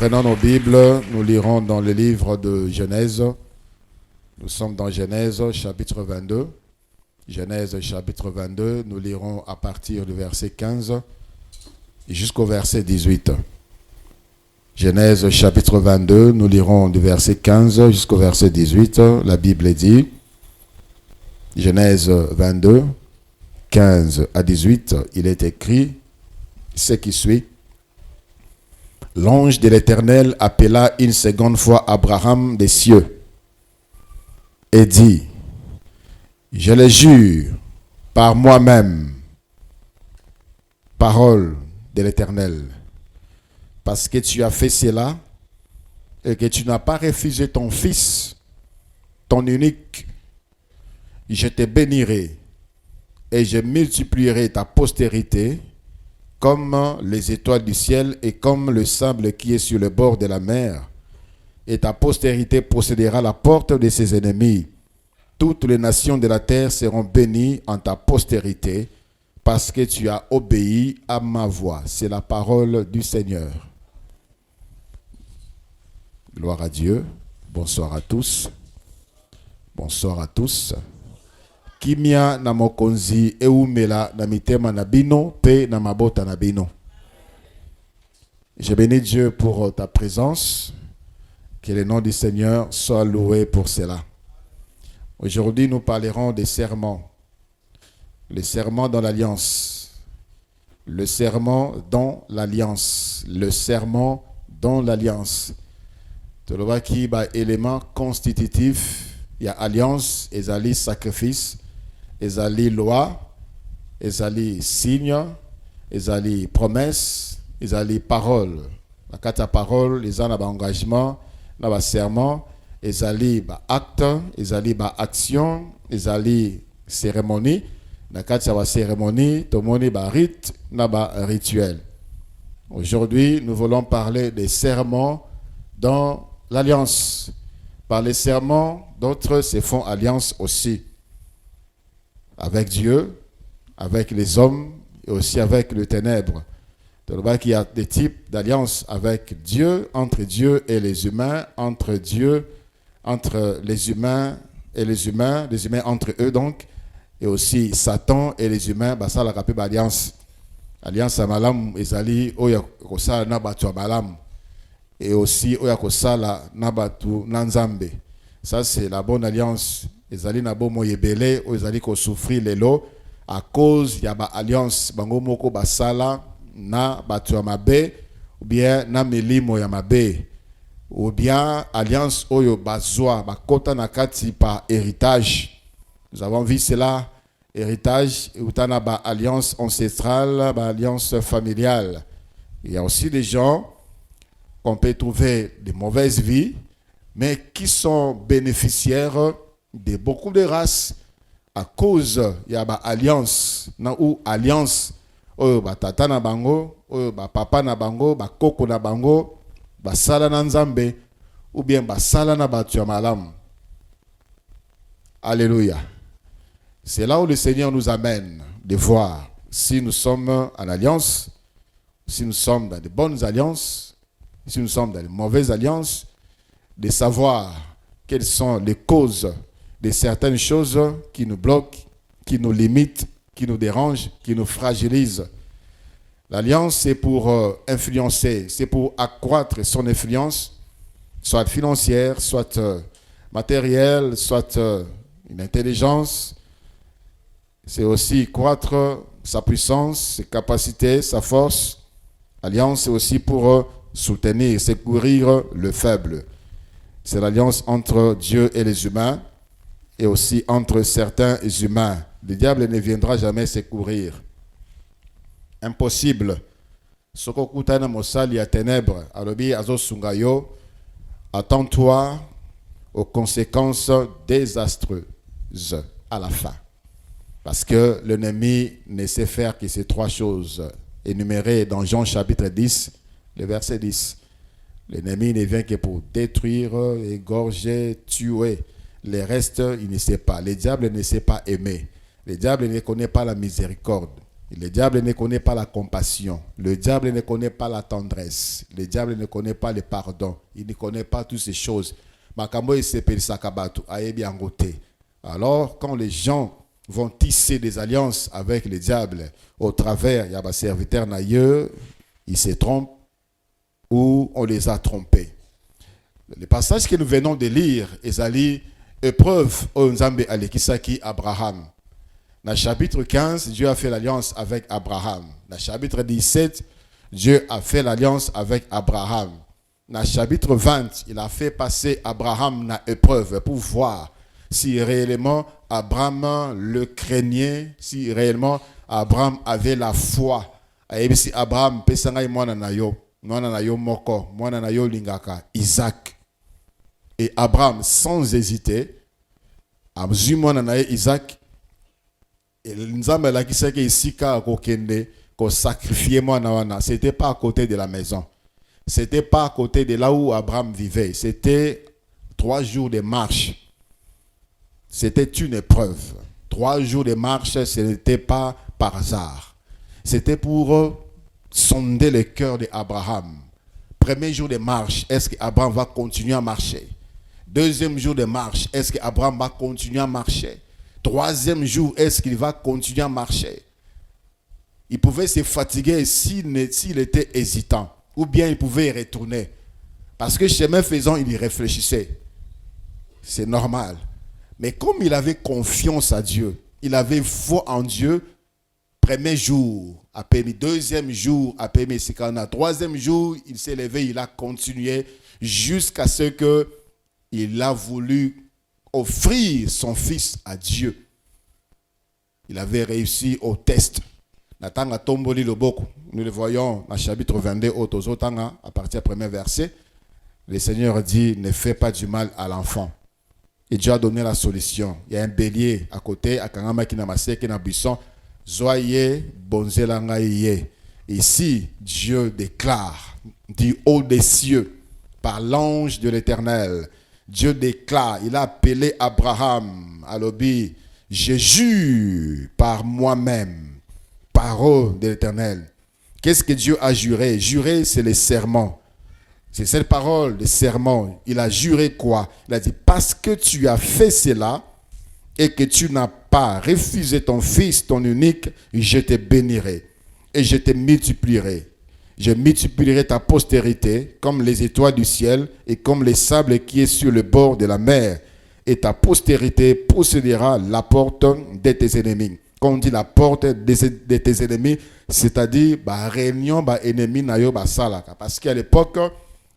Prenons nos Bibles, nous lirons dans le livre de Genèse. Nous sommes dans Genèse chapitre 22. Genèse chapitre 22, nous lirons à partir du verset 15 jusqu'au verset 18. Genèse chapitre 22, nous lirons du verset 15 jusqu'au verset 18. La Bible dit, Genèse 22, 15 à 18, il est écrit ce qui suit. L'ange de l'Éternel appela une seconde fois Abraham des cieux et dit, je le jure par moi-même, parole de l'Éternel, parce que tu as fait cela et que tu n'as pas refusé ton fils, ton unique, je te bénirai et je multiplierai ta postérité comme les étoiles du ciel et comme le sable qui est sur le bord de la mer. Et ta postérité possédera la porte de ses ennemis. Toutes les nations de la terre seront bénies en ta postérité, parce que tu as obéi à ma voix. C'est la parole du Seigneur. Gloire à Dieu. Bonsoir à tous. Bonsoir à tous. Kimia na mokonzi eumela na mitema na bino pe na mabota na bino. Je bénis Dieu pour ta présence. Que le nom du Seigneur soit loué pour cela. Aujourd'hui, nous parlerons des serments. Le serment dans l'alliance. Le serment dans l'alliance. Le serment dans l'alliance. Tu le vois qui est élément constitutif. Il y a alliance, ezali sacrifice, ezali loi, ezali signe, ezali promesse, ezali parole. La carte à parole, les ans engagement, na serment, ezali acte, ezali action, ezali cérémonie. Na carte à cérémonie, tomoni rite, na rituel. Aujourd'hui, nous voulons parler des serments dans l'alliance. Par les serments, d'autres se font alliance aussi avec Dieu, avec les hommes et aussi avec le ténèbre. Donc, il y a des types d'alliance avec Dieu, entre Dieu et les humains, entre Dieu, entre les humains et les humains entre eux donc, et aussi Satan et les humains, ça la rappelle alliance. Alliance à malam, ezali oya kosa na batu malam. Et aussi oyakosala nabatu nanzambe. Ça c'est la bonne alliance. Ezali na bo moyebele o ezali ko souffrir lelo à cause ya ba alliance bango moko basala na batu ya mabe ou bien na milimo ya mabe ou bien alliance oyo bazwa bakota na kati par héritage. Nous avons vu cela, héritage utana ba alliance ancestrale, ba alliance familiale. Il y a aussi des gens on peut trouver des mauvaises vies, mais qui sont bénéficiaires de beaucoup de races à cause il y a alliance ou alliance tata na bango, papa na bango, koko na bango, sala na nzambe ou bien sala na batu ya malam. Alléluia. C'est là où le Seigneur nous amène de voir si nous sommes en alliance, si nous sommes dans de bonnes alliances, si nous sommes dans les mauvaises alliances, de savoir quelles sont les causes de certaines choses qui nous bloquent, qui nous limitent, qui nous dérangent, qui nous fragilisent. L'alliance, c'est pour influencer, c'est pour accroître son influence, soit financière, soit matérielle, soit une intelligence. C'est aussi croître sa puissance, ses capacités, sa force. L'alliance, c'est aussi pour soutenir, secourir le faible. C'est l'alliance entre Dieu et les humains et aussi entre certains humains. Le diable ne viendra jamais secourir. Impossible. Sokokutana mosali ya ténèbres, alobi azo sungayo, attends-toi aux conséquences désastreuses à la fin. Parce que l'ennemi ne sait faire que ces trois choses énumérées dans Jean chapitre 10, le verset 10. L'ennemi ne vient que pour détruire, égorger, tuer. Le reste, il ne sait pas. Le diable ne sait pas aimer. Le diable ne connaît pas la miséricorde. Le diable ne connaît pas la compassion. Le diable ne connaît pas la tendresse. Le diable ne connaît pas le pardon. Il ne connaît pas toutes ces choses. Alors, quand les gens vont tisser des alliances avec le diable, au travers, il y a des serviteurs d'ailleurs, ils se trompent ou on les a trompés. Le passage que nous venons de lire, Ezali, épreuve au Nzambe Alekisaki Abraham. Dans le chapitre 15, Dieu a fait l'alliance avec Abraham. Dans le chapitre 17, Dieu a fait l'alliance avec Abraham. Dans le chapitre 20, il a fait passer Abraham dans l'épreuve pour voir si réellement Abraham le craignait, si réellement Abraham avait la foi. Et si Abraham pesanga mwana na yo moko, mwana na yo lingaka, Isaac. Et Abraham, sans hésiter, a vu mwana na Isaac. Et Nzambe la kisaki isika kokende ko sacrifier mwana wana. C'était pas à côté de la maison. C'était pas à côté de là où Abraham vivait. C'était 3 jours de marche. C'était une épreuve. 3 jours de marche, ce n'était pas par hasard. C'était pour sonder le cœur d'Abraham. Premier jour de marche, est-ce qu'Abraham va continuer à marcher? Deuxième jour de marche, est-ce qu'Abraham va continuer à marcher? Troisième jour, est-ce qu'il va continuer à marcher? Il pouvait se fatiguer s'il était hésitant. Ou bien il pouvait y retourner. Parce que chemin faisant, il y réfléchissait. C'est normal. Mais comme il avait confiance à Dieu, il avait foi en Dieu, premier jour, après deuxième jour, après troisième jour, il s'est levé, il a continué jusqu'à ce qu'il a voulu offrir son fils à Dieu. Il avait réussi au test. Nous le voyons dans le chapitre 22, à partir du premier verset. Le Seigneur dit, ne fais pas du mal à l'enfant. Et Dieu a donné la solution. Il y a un bélier à côté, à Kangama qui n'a massé, qui n'a buisson. Zoye, bonzelangaye. Ici, Dieu déclare, du haut des cieux, par l'ange de l'Éternel. Dieu déclare, il a appelé Abraham à l'obéir. Je jure par moi-même, parole de l'Éternel. Qu'est-ce que Dieu a juré? Jurer, c'est les serments. C'est cette parole de serment. Il a juré quoi? Il a dit, parce que tu as fait cela et que tu n'as pas refusé ton fils, ton unique, je te bénirai et je te multiplierai. Je multiplierai ta postérité comme les étoiles du ciel et comme les sables qui est sur le bord de la mer. Et ta postérité possédera la porte de tes ennemis. Quand on dit la porte de tes ennemis, c'est-à-dire, réunion, ennemi, salaka. Parce qu'à l'époque,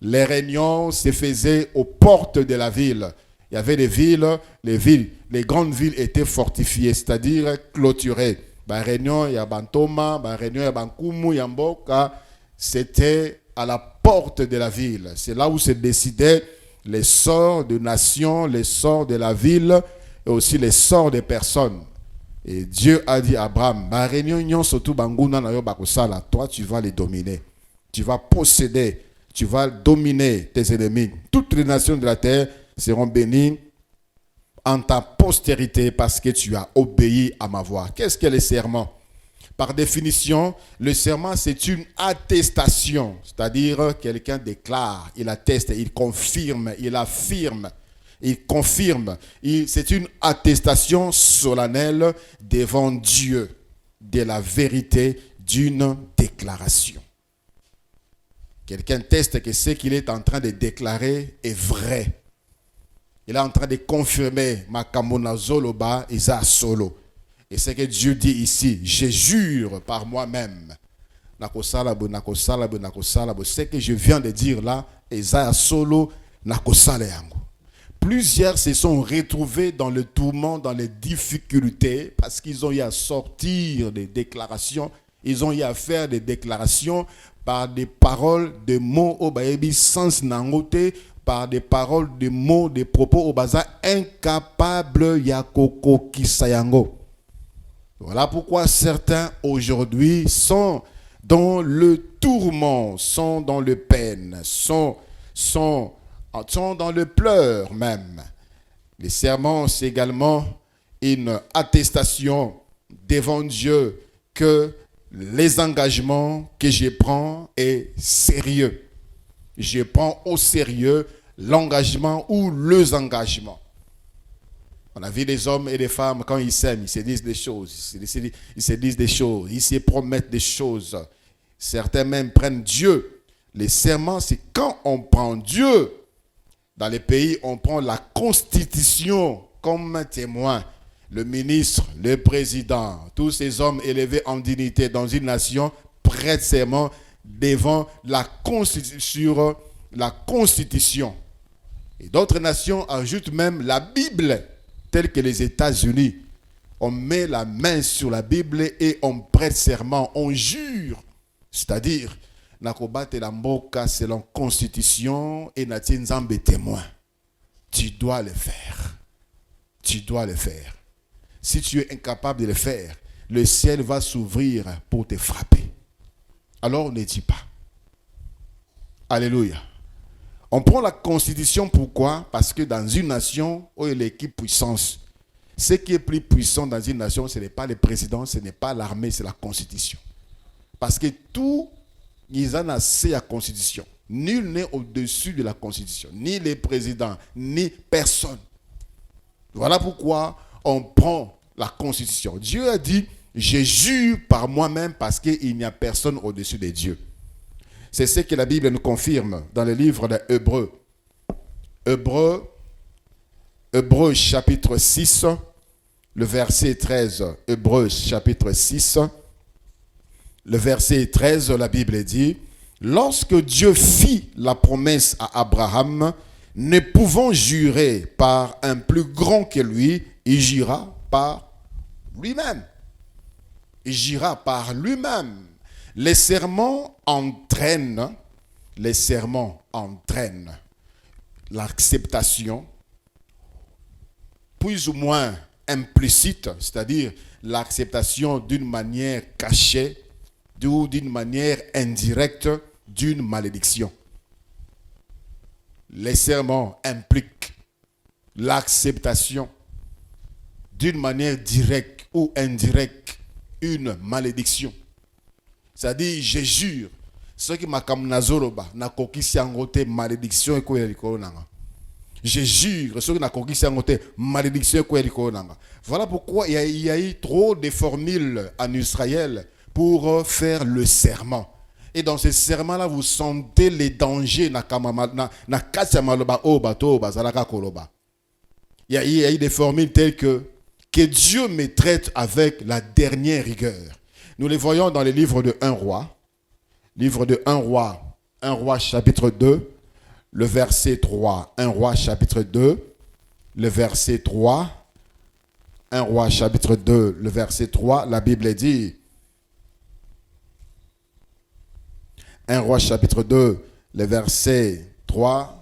les réunions se faisaient aux portes de la ville. Il y avait des villes, les grandes villes étaient fortifiées, c'est-à-dire clôturées. Réunion, il y a Bantoma, réunion, il y a Bankumu, il y a Mboka. C'était à la porte de la ville. C'est là où se décidaient les sorts de nations, les sorts de la ville et aussi les sorts des personnes. Et Dieu a dit à Abraham, toi tu vas les dominer. Tu vas posséder, tu vas dominer tes ennemis. Toutes les nations de la terre seront bénies en ta postérité parce que tu as obéi à ma voix. Qu'est-ce que le serment? Par définition, le serment, c'est une attestation. C'est-à-dire, quelqu'un déclare, il atteste, il confirme, il affirme, il confirme. C'est une attestation solennelle devant Dieu de la vérité d'une déclaration. Quelqu'un teste que ce qu'il est en train de déclarer est vrai. Il est en train de confirmer Makamona Zoloba Isa Solo. Et c'est que Dieu dit ici, je jure par moi-même. Ce que je viens de dire là, Isa Solo Nakosala yango. Plusieurs se sont retrouvés dans le tourment, dans les difficultés, parce qu'ils ont eu à sortir des déclarations, ils ont eu à faire des déclarations par des paroles, des mots au baébi sens nangote, par des paroles, des mots, des propos au baza incapable yakoko kisayango. Voilà pourquoi certains aujourd'hui sont dans le tourment, sont dans le peine, sont dans le pleur même. Les serments, c'est également une attestation devant Dieu que les engagements que je prends est sérieux. Je prends au sérieux l'engagement ou les engagements. On a vu des hommes et des femmes, quand ils s'aiment, ils se disent des choses. Ils se disent des choses. Ils se promettent des choses. Certains même prennent Dieu. Les serments, c'est quand on prend Dieu. Dans les pays, on prend la Constitution comme témoin. Le ministre, le président, tous ces hommes élevés en dignité dans une nation prêtent serment devant la Constitution. Et d'autres nations ajoutent même la Bible, telle que les États-Unis. On met la main sur la Bible et on prête serment, on jure. C'est-à-dire, nakobate la mboka selon Constitution et natie nzambe témoin. Tu dois le faire. Tu dois le faire. Si tu es incapable de le faire, le ciel va s'ouvrir pour te frapper. Alors ne dis pas. Alléluia. On prend la Constitution, pourquoi? Parce que dans une nation où il y a l'équipe puissance, ce qui est plus puissant dans une nation, ce n'est pas le président, ce n'est pas l'armée, c'est la Constitution. Parce que tout, ils en ont assez à la Constitution. Nul n'est au-dessus de la Constitution, ni les présidents, ni personne. Voilà pourquoi on prend la Constitution. Dieu a dit, je jure par moi-même parce qu'il n'y a personne au-dessus de Dieu. C'est ce que la Bible nous confirme dans le livre d'Hébreux. Hébreux chapitre 6, le verset 13. Hébreux chapitre 6, le verset 13, la Bible dit, lorsque Dieu fit la promesse à Abraham, ne pouvant jurer par un plus grand que lui, il jura par lui-même. Il jura par lui-même. Les serments entraînent l'acceptation, plus ou moins implicite, c'est-à-dire l'acceptation d'une manière cachée ou d'une manière indirecte d'une malédiction. Les serments impliquent l'acceptation d'une manière directe ou indirecte une malédiction. C'est-à-dire, je jure, ce qui m'a comme nazoroba, n'a kokisi angote malédiction et quoi nanga. Je jure, ce qui n'a kokisi angote malédiction et quoi nanga. Voilà pourquoi il y a eu trop de formules en Israël pour faire le serment. Et dans ce serment-là, vous sentez les dangers na kasamaloba obato bazalaka koloba. Il y a eu des formules telles que Dieu me traite avec la dernière rigueur. Nous les voyons dans le livre de 1 roi. Livre de 1 roi chapitre 2, le verset 3. 1 roi chapitre 2, le verset 3. 1 roi chapitre 2, le verset 3, la Bible dit, 1 roi chapitre 2, le verset 3.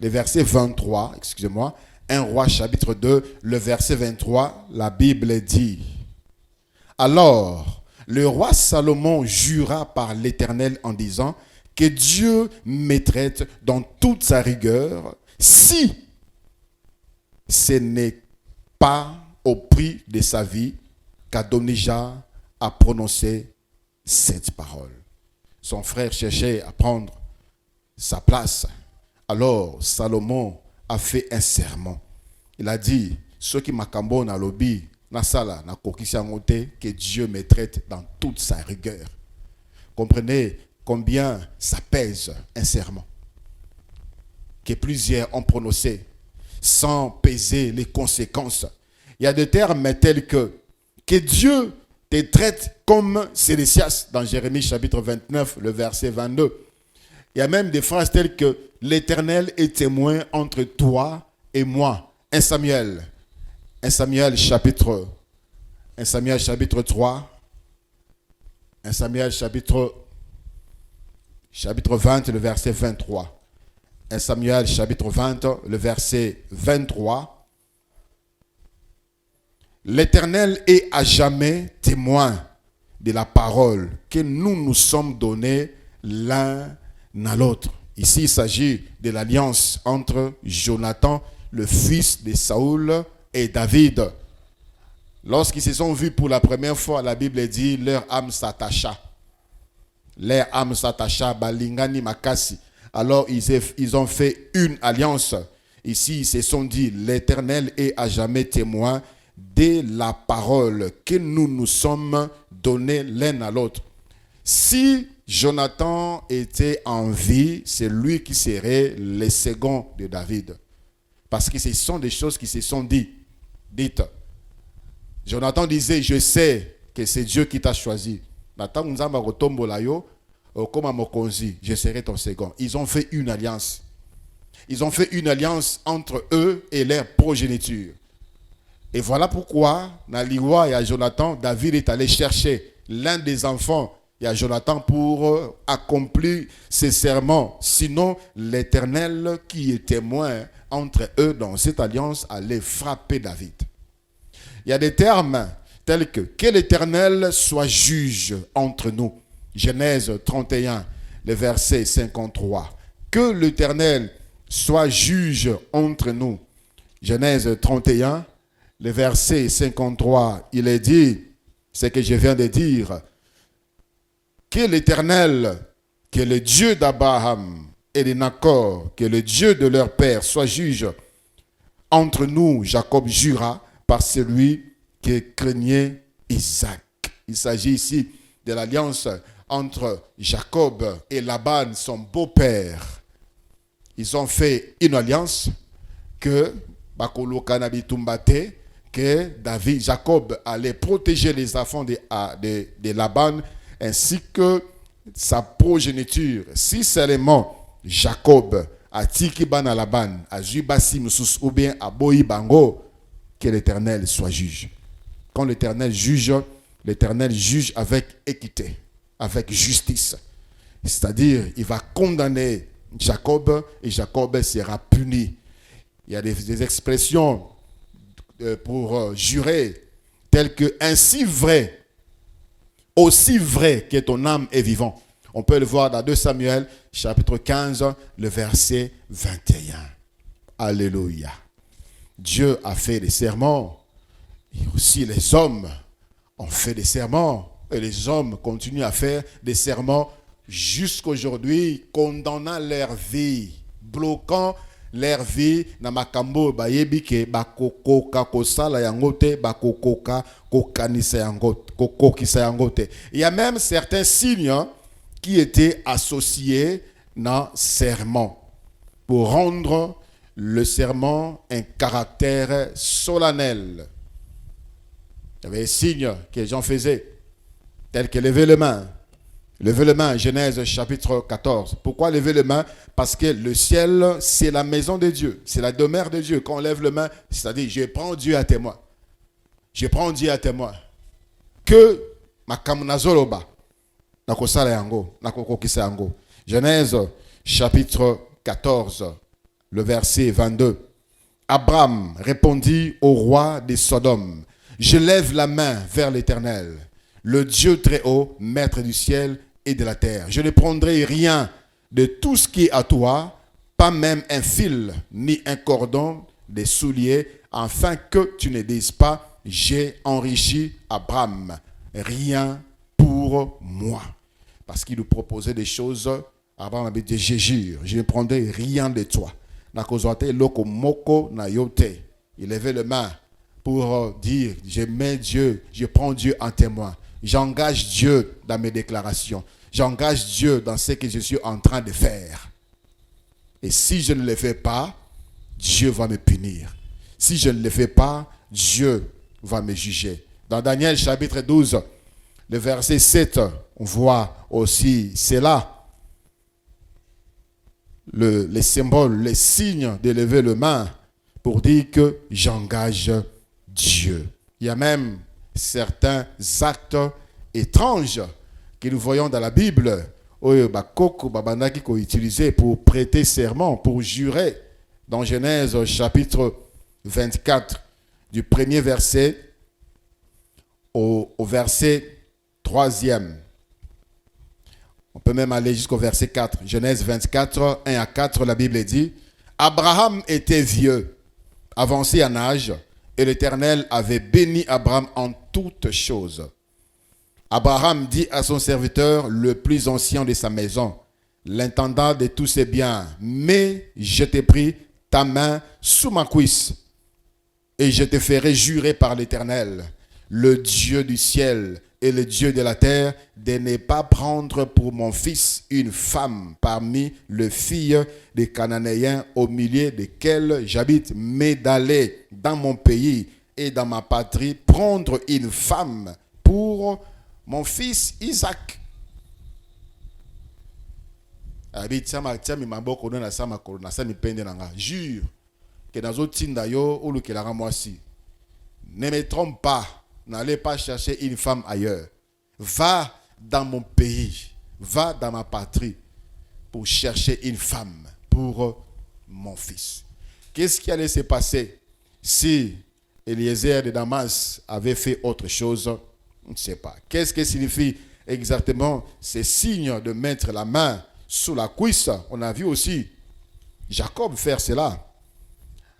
Le verset 23, excusez-moi. 1 roi chapitre 2, le verset 23, la Bible dit, alors, le roi Salomon jura par l'Éternel en disant que Dieu me traite dans toute sa rigueur si ce n'est pas au prix de sa vie qu'Adonijah a prononcé cette parole. Son frère cherchait à prendre sa place. Alors, Salomon a fait un serment. Il a dit, ceux qui m'accambonnent à l'obi, Nasala, na kokisiangote, que Dieu me traite dans toute sa rigueur. Comprenez combien ça pèse un serment que plusieurs ont prononcé sans peser les conséquences. Il y a des termes tels que Dieu te traite comme Sélécias dans Jérémie chapitre 29, le verset 22. Il y a même des phrases telles que l'Éternel est témoin entre toi et moi. 1 Samuel chapitre 3. 1 Samuel chapitre 20, le verset 23. 1 Samuel chapitre 20, le verset 23. L'Éternel est à jamais témoin de la parole que nous nous sommes donnés l'un à l'autre. Ici, il s'agit de l'alliance entre Jonathan, le fils de Saoul, et David. Lorsqu'ils se sont vus pour la première fois, la Bible dit, leur âme s'attacha. Leur âme s'attacha, balingani makasi. Alors ils ont fait une alliance. Ici, ils se sont dit, l'Éternel est à jamais témoin de la parole que nous nous sommes donnés l'un à l'autre. Si Jonathan était en vie, c'est lui qui serait le second de David. Parce que ce sont des choses qui se sont dites. Jonathan disait, je sais que c'est Dieu qui t'a choisi. Je serai ton second. Ils ont fait une alliance. Ils ont fait une alliance entre eux et leur progéniture. Et voilà pourquoi, dans l'Iwa et à Jonathan, David est allé chercher l'un des enfants et à Jonathan pour accomplir ses serments. Sinon, l'Éternel qui est témoin entre eux dans cette alliance allait frapper David. Il y a des termes tels que l'Éternel soit juge entre nous. Genèse 31, le verset 53. Que l'Éternel soit juge entre nous. Genèse 31, le verset 53, il est dit, ce que je viens de dire, que l'Éternel, que le Dieu d'Abraham et de Nacor, que le Dieu de leur père soit juge entre nous. Jacob jura par celui qui craignait Isaac. Il s'agit ici de l'alliance entre Jacob et Laban, son beau-père. Ils ont fait une alliance que David, Jacob allait protéger les enfants de Laban ainsi que sa progéniture. Si seulement Jacob a tiki bana Laban, a jubasi musus ou bien a boyi bango, que l'Éternel soit juge. Quand l'Éternel juge avec équité, avec justice. C'est-à-dire, il va condamner Jacob et Jacob sera puni. Il y a des expressions pour jurer telles que ainsi vrai, aussi vrai que ton âme est vivant. On peut le voir dans 2 Samuel, chapitre 15, le verset 21. Alléluia. Dieu a fait des serments. Et aussi les hommes ont fait des serments. Et les hommes continuent à faire des serments jusqu'aujourd'hui, condamnant leur vie, bloquant leur vie na makambo bayebi ke bakokoka kosala yangote bakokoka kokanisa yangote kokokisa yangote. Il y a même certains signes qui étaient associés dans serment pour rendre le serment un caractère solennel. Il y avait des signes que les gens faisaient, tels que lever les mains. Lever les mains, Genèse chapitre 14. Pourquoi lever les mains? Parce que le ciel, c'est la maison de Dieu. C'est la demeure de Dieu. Quand on lève les mains, c'est-à-dire, je prends Dieu à témoin. Je prends Dieu à témoin. Que ma kamunazoloba, nakosala yango, nakokokisa yango. Genèse chapitre 14, le verset 22. Abraham répondit au roi de Sodome, je lève la main vers l'Éternel, le Dieu très haut, maître du ciel et de la terre. Je ne prendrai rien de tout ce qui est à toi, pas même un fil ni un cordon des souliers, afin que tu ne dises pas, j'ai enrichi Abraham. Rien pour moi. Parce qu'il nous proposait des choses. Abraham avait dit, je jure, je ne prendrai rien de toi. Il levait les mains pour dire, je mets Dieu, je prends Dieu en témoin. J'engage Dieu dans mes déclarations. J'engage Dieu dans ce que je suis en train de faire. Et si je ne le fais pas, Dieu va me punir. Si je ne le fais pas, Dieu va me juger. Dans Daniel chapitre 12, le verset 7, on voit aussi cela. Les symboles, les signes de lever les mains pour dire que j'engage Dieu. Il y a même certains actes étranges que nous voyons dans la Bible utilisés pour prêter serment, pour jurer. Dans Genèse chapitre 24, du premier verset au verset 3e. On peut même aller jusqu'au verset 4. Genèse 24, 1 à 4, la Bible dit, Abraham était vieux, avancé en âge, Et l'Éternel avait béni Abraham en toutes choses. Abraham dit à son serviteur, le plus ancien de sa maison, l'intendant de tous ses biens, mais je t'ai pris ta main sous ma cuisse, et je te ferai jurer par l'Éternel, le Dieu du ciel et le Dieu de la terre, de ne pas prendre pour mon fils une femme parmi les filles des Cananéens au milieu desquels j'habite, mais d'aller dans mon pays et dans ma patrie prendre une femme pour mon fils Isaac. Jure que dans autres tindayo ou le que la moi si. Ne me trompe pas, n'allez pas chercher une femme ailleurs. Va dans mon pays, va dans ma patrie pour chercher une femme pour mon fils. Qu'est-ce qui allait se passer si Eliezer de Damas avait fait autre chose? On ne sait pas. Qu'est-ce que signifie exactement ces signes de mettre la main sous la cuisse? On a vu aussi Jacob faire cela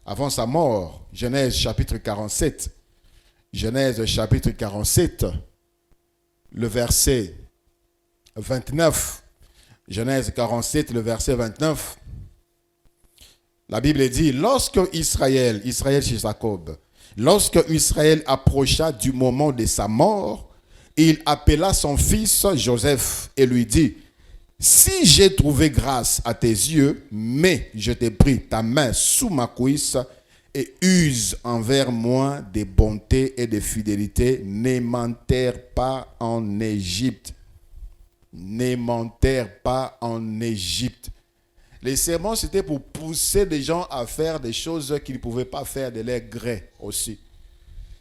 avant sa mort. Genèse chapitre 47. Genèse chapitre 47, le verset 29. Genèse 47, le verset 29. La Bible dit, lorsque Israël chez Jacob, lorsque Israël approcha du moment de sa mort, il appela son fils Joseph et lui dit, si j'ai trouvé grâce à tes yeux, mais je t'ai pris ta main sous ma cuisse et use envers moi de bonté et de fidélité, ne m'enterre pas en Égypte. Ne m'enterre pas en Égypte. Les sermons, c'était pour pousser des gens à faire des choses qu'ils ne pouvaient pas faire de leur gré aussi.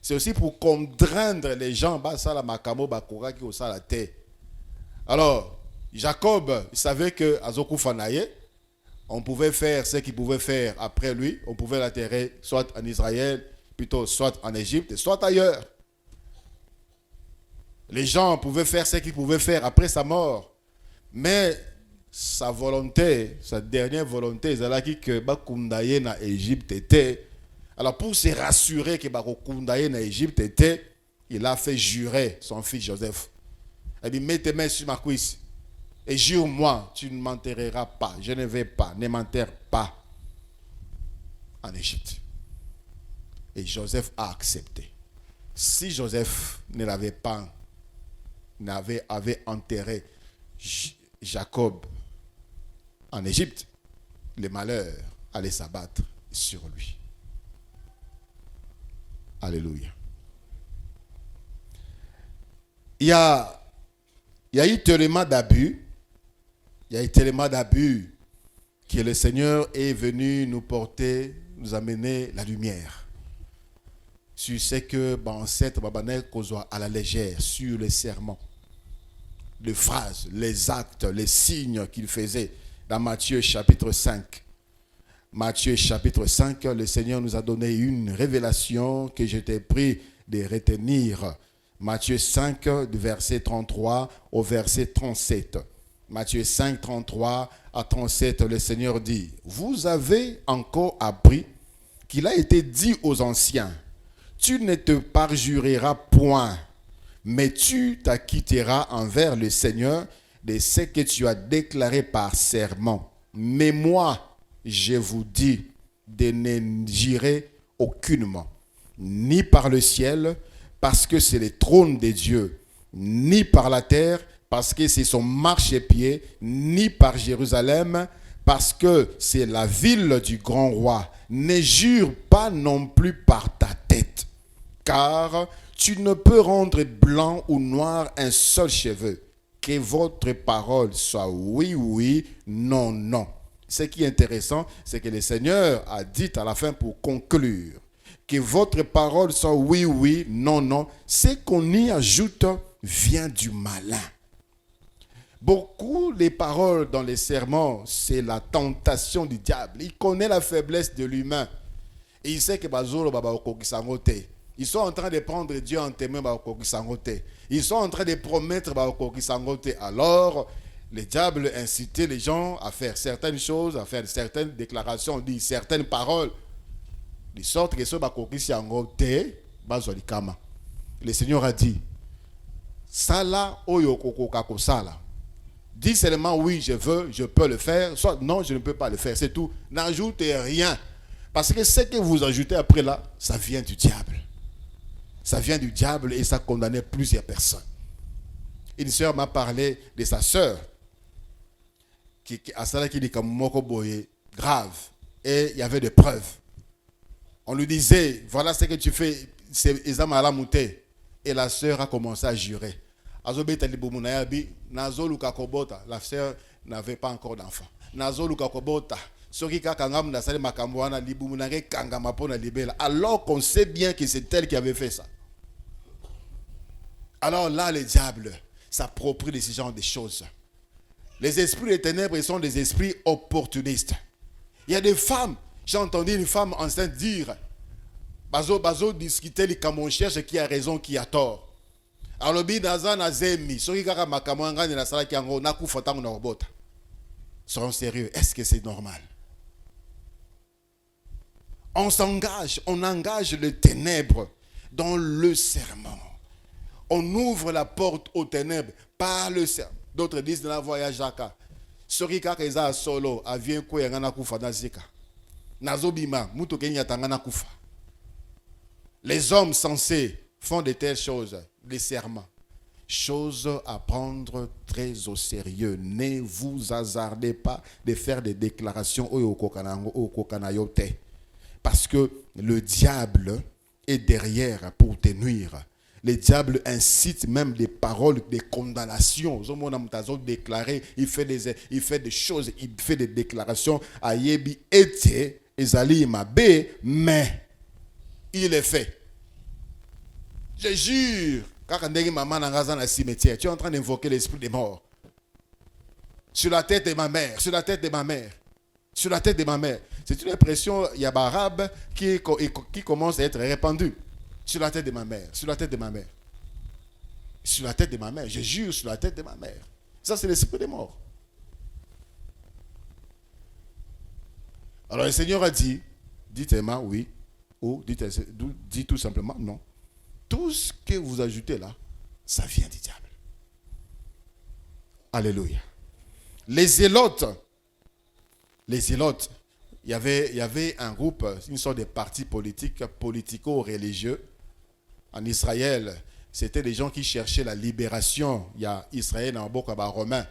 C'est aussi pour contraindre les gens. Alors, Jacob, il savait que Azoku Fanaye, on pouvait faire ce qu'il pouvait faire après lui. On pouvait l'enterrer soit en Israël, plutôt soit en Égypte, soit ailleurs. Les gens pouvaient faire ce qu'ils pouvaient faire après sa mort. Mais sa volonté, sa dernière volonté, c'est que Bakundaye na Égypte était. Alors pour se rassurer que Bakundaye na Égypte était, il a fait jurer son fils Joseph. Il dit, mets tes mains sur ma cuisse. Et jure-moi, tu ne m'enterreras pas. Je ne vais pas, ne m'enterre pas en Égypte. Et Joseph a accepté. Si Joseph ne l'avait pas, avait enterré Jacob en Égypte, le malheur allait s'abattre sur lui. Alléluia. Il y a eu tellement d'abus. Il y a eu tellement d'abus que le Seigneur est venu nous porter, nous amener la lumière sur ce que ancêtre Babanel causoit à la légère, sur les serments, les phrases, les actes, les signes qu'il faisait dans Matthieu chapitre 5. Matthieu chapitre 5, le Seigneur nous a donné une révélation que j'étais pris de retenir. Matthieu 5, du verset 33 au verset 37. Matthieu 5, 33 à 37, le Seigneur dit, « Vous avez encore appris qu'il a été dit aux anciens, tu ne te parjureras point, mais tu t'acquitteras envers le Seigneur de ce que tu as déclaré par serment. Mais moi, je vous dis de ne jurer aucunement, ni par le ciel, parce que c'est le trône de Dieu, ni par la terre, parce que c'est son marchepied, ni par Jérusalem, parce que c'est la ville du grand roi. Ne jure pas non plus par ta tête, car tu ne peux rendre blanc ou noir un seul cheveu. Que votre parole soit oui, oui, non, non. Ce qui est intéressant, c'est que le Seigneur a dit à la fin pour conclure, que votre parole soit oui, oui, non, non. Ce qu'on y ajoute vient du malin. Beaucoup les paroles dans les sermons, c'est la tentation du diable. Il connaît la faiblesse de l'humain. Et il sait que ils sont en train de prendre Dieu en témoin. Ils sont en train de promettre. Alors, le diable incitait les gens à faire certaines choses, à faire certaines déclarations, dire certaines paroles. De sorte que ce bakokisi yango te bazwa likama. Le Seigneur a dit, sala oyo kokoka kosala. Dis seulement oui, je peux le faire, soit non, je ne peux pas le faire, c'est tout. N'ajoutez rien. Parce que ce que vous ajoutez après là, ça vient du diable. Ça vient du diable et ça condamnait plusieurs personnes. Une sœur m'a parlé de sa sœur qui a ça qui dit comme moko boye grave et il y avait des preuves. On lui disait voilà ce que tu fais, c'est examen à la montée et la sœur a commencé à jurer. La sœur n'avait pas encore d'enfant. Alors qu'on sait bien que c'est elle qui avait fait ça. Alors là, le diable s'approprie de ce genre de choses. Les esprits des ténèbres sont des esprits opportunistes. Il y a des femmes, j'ai entendu une femme enceinte dire bazo discuter les camons cherche qui a raison, qui a tort. Alors bi nazana zemi, soki kaka makambo ngani na sala kiango na kufa tango na robota. Soyons sérieux, est-ce que c'est normal? On s'engage, on engage les ténèbres dans le serment. On ouvre la porte aux ténèbres par le serment. D'autres disent dans la voyage Jaka. Soki kaka eza solo, avien ko yangana kufa na zika. Nazobima, muto kenya tangana kufa. Les hommes sensés font de telles choses, des serments. Chose à prendre très au sérieux. Ne vous hasardez pas de faire des déclarations au kokanayote. Parce que le diable est derrière pour te nuire. Le diable incite même des paroles de condamnation. Il fait des choses, il fait des déclarations. Ayebi ete ezali mabe, mais il est fait. Je jure, quand maman dans le cimetière, tu es en train d'invoquer l'esprit des morts. Sur la tête de ma mère, sur la tête de ma mère, sur la tête de ma mère. C'est une impression yabarabe qui commence à être répandue. Sur la tête de ma mère, sur la tête de ma mère. Sur la tête de ma mère, je jure sur la tête de ma mère. Ça, c'est l'esprit des morts. Alors le Seigneur a dit, dites-moi oui, ou dites tout simplement non. Tout ce que vous ajoutez là, ça vient du diable. Alléluia. Les zélotes, il y avait un groupe, une sorte de parti politique, politico-religieux. En Israël, c'était des gens qui cherchaient la libération. Il y a Israël en Bokaba romain.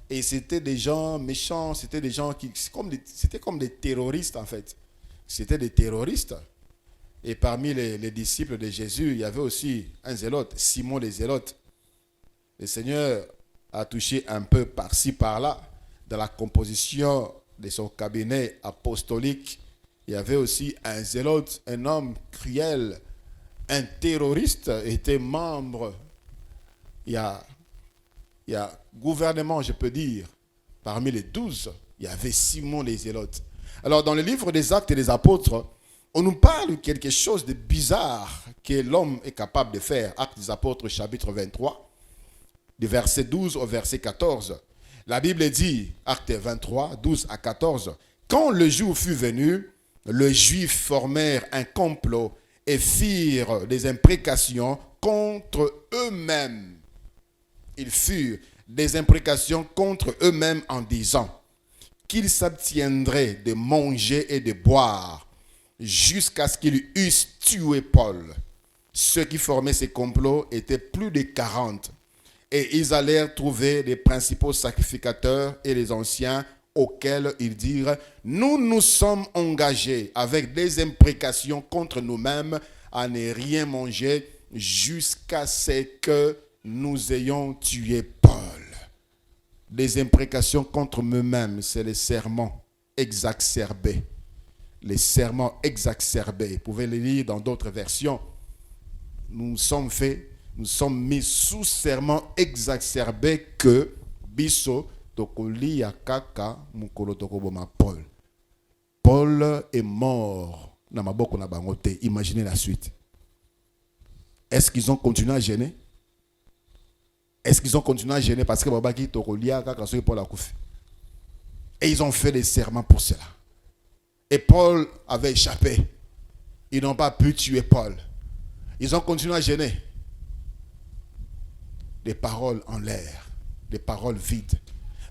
Et c'était des gens méchants, c'était des gens c'était comme des terroristes en fait. C'était des terroristes. Et parmi les disciples de Jésus, il y avait aussi un zélote, Simon le zélote. Le Seigneur a touché un peu par-ci, par-là, dans la composition de son cabinet apostolique. Il y avait aussi un zélote, un homme cruel, un terroriste, était membre. Il y a gouvernement, je peux dire, parmi les 12, il y avait Simon le zélote. Alors, dans le livre des Actes et des Apôtres, on nous parle de quelque chose de bizarre que l'homme est capable de faire. Actes des Apôtres, chapitre 23, du verset 12 au verset 14. La Bible dit, Actes 23, 12 à 14, « Quand le jour fut venu, les Juifs formèrent un complot et firent des imprécations contre eux-mêmes. Ils firent des imprécations contre eux-mêmes en disant qu'ils s'abstiendraient de manger et de boire jusqu'à ce qu'ils eussent tué Paul. Ceux qui formaient ces complots étaient plus de 40. Et ils allèrent trouver les principaux sacrificateurs et les anciens auxquels ils dirent « Nous nous sommes engagés avec des imprécations contre nous-mêmes à ne rien manger jusqu'à ce que nous ayons tué Paul. » Des imprécations contre nous-mêmes, c'est les serments exacerbés. Les serments exacerbés. Vous pouvez les lire dans d'autres versions. Nous sommes mis sous serment exacerbé que biso tokoli ya kaka mukolo tokoboma Paul. Paul est mort na maboko na bango te. Imaginez la suite. Est-ce qu'ils ont continué à gêner? Est-ce qu'ils ont continué à gêner parce que babaki tokoli ya kaka so Paul a koufi? Et ils ont fait des serments pour cela. Et Paul avait échappé. Ils n'ont pas pu tuer Paul. Ils ont continué à gêner. Des paroles en l'air, des paroles vides.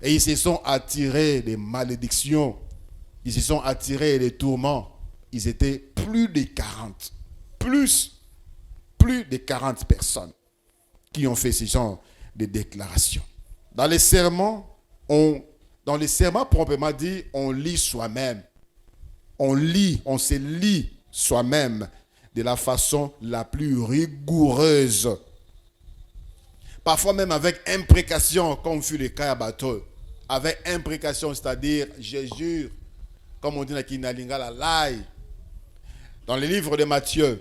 Et ils se sont attirés des malédictions. Ils se sont attirés des tourments. Ils étaient plus de 40. Plus de 40 personnes qui ont fait ce genre de déclarations. Dans les sermons, proprement dit, on lit soi-même. On se lit soi-même de la façon la plus rigoureuse. Parfois même avec imprécation, comme fut le cas à bateau. Avec imprécation, c'est-à-dire, je jure, comme on dit dans Kinalinga, la laï. Dans le livre de Matthieu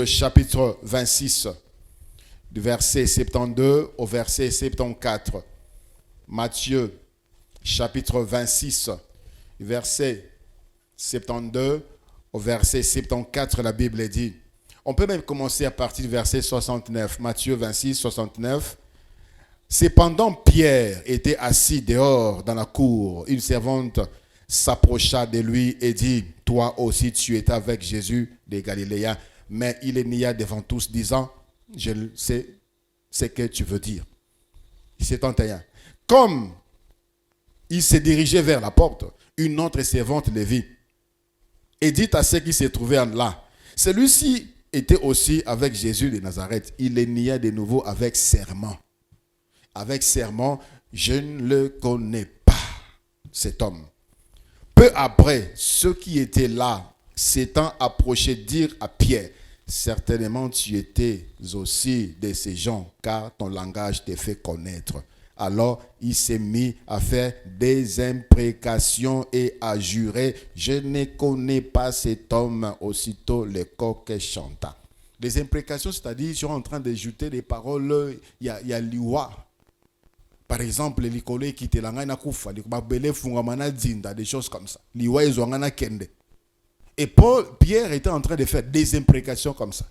chapitre 26, du verset 72 au verset 74. Matthieu chapitre 26, verset 72 au verset 74, la Bible dit. On peut même commencer à partir du verset 69. Matthieu 26, 69. Cependant, Pierre était assis dehors dans la cour. Une servante s'approcha de lui et dit, toi aussi tu étais avec Jésus des Galiléens. Mais il les nia devant tous, disant, je sais ce que tu veux dire. 71. Comme il se dirigeait vers la porte, une autre servante le vit et dit à ceux qui se trouvaient là, celui-ci était aussi avec Jésus de Nazareth. Il les nia de nouveau avec serment. Avec serment, je ne le connais pas, cet homme. Peu après, ceux qui étaient là, s'étant approchés, dirent à Pierre, certainement tu étais aussi de ces gens, car ton langage te fait connaître. Alors il s'est mis à faire des imprécations et à jurer, je ne connais pas cet homme. Aussitôt le coq chanta. Les imprécations, c'est-à-dire ils sont en train de jeter des paroles, il y a l'iwa. Par exemple, les collègues qui étaient là, des choses comme ça. L'iwa, ils ont kende. Et Pierre était en train de faire des imprécations comme ça.